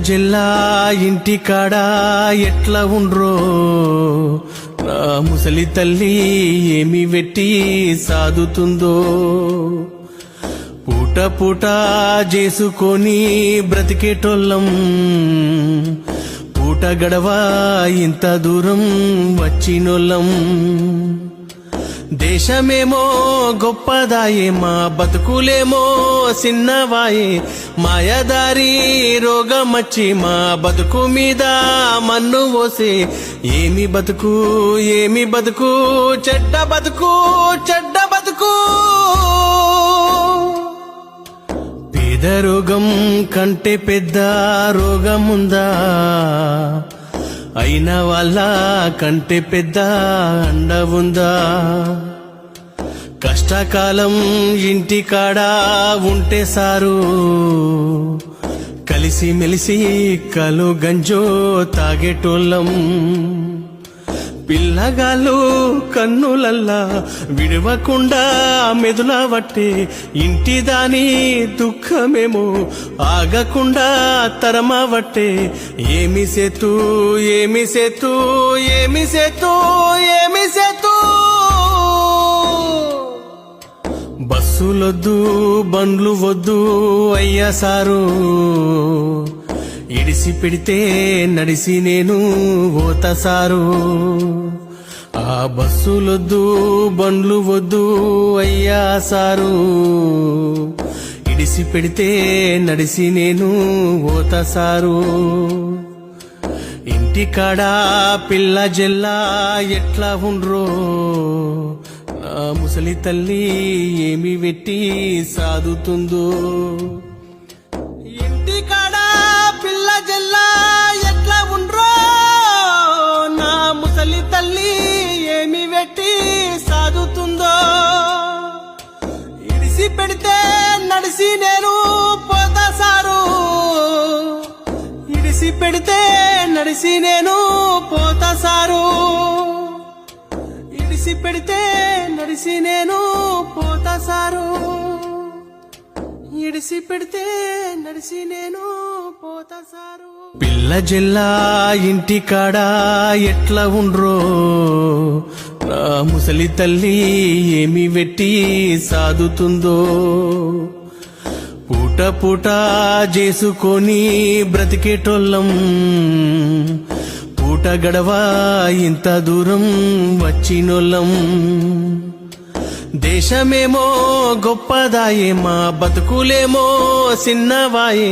జిల్లా ఇంటికాడ ఎట్లా ఉండ్రో నా ముసలి తల్లి ఏమి వెట్టి సాదుతుందో పూట పూట చేసుకొని బ్రతికేటోళ్ళం పూట గడవా ఇంత దూరం వచ్చినోళ్ళం దేశమేమో గొప్పదాయే మా బతుకులేమో సిన్నవాయే మాయదారి రోగమచ్చి మా బతుకు మీద మన్ను పోసే ఏమి బతుకు చెడ్డ బతుకు పేద రోగం కంటే పెద్ద రోగముందా అయిన వాళ్ళ కంటే పెద్ద అండ ఉందా కష్టకాలం ఇంటికాడ ఉంటే సారు కలిసి మెలిసి కలు గంజో తాగేటోళ్ళం పిల్లగాళ్ళు కన్నులల్లా విడవకుండా మెదులవట్టే ఇంటి దాని దుఃఖమేమో ఆగకుండా తరమవట్టే ఏమి సేతు బస్సులొద్దు బండ్లు వద్దు అయ్యా సారు ఇడిసి పెడితే నడిసి నేను పోతా సారు ఆ బస్సులొద్దు బండ్లు వద్దు అయ్యా సారు ఇడిసి పెడితే నడిసి నేను పోతా సారు ఇంటికాడ పిల్ల జెల్లా ఎట్లా ఉండ్రో నా ముసలి తల్లి ఏమి వెట్టి సాదుతుందో ఇంటికాడ పిల్ల జెల్లా ఎట్లా ఉండ్రో నా ముసలి తల్లి ఏమి వెట్టి సాదుతుందో ఇడిసి పెడితే నడిసి నేను పోతా సారు ఇడిసి పెడితే నడిసి నేను పోతా సారు ఇడిసి పెడితే నడిసి నేను పోతా సారు ఇడిసి పెడితే నడిసి నేను పోతా సారు పిల్ల జిల్లా ఇంటికాడ ఎట్లా ఉండ్రో నా ముసలి తల్లి ఏమి వెట్టి సాదుతుందో పూట పూట చేసుకొని బ్రతికేటోళ్ళం పూట గడవా ఇంత దూరం వచ్చినోళ్ళం దేశమేమో గొప్పదాయే మా బతుకులేమో సిన్నవాయే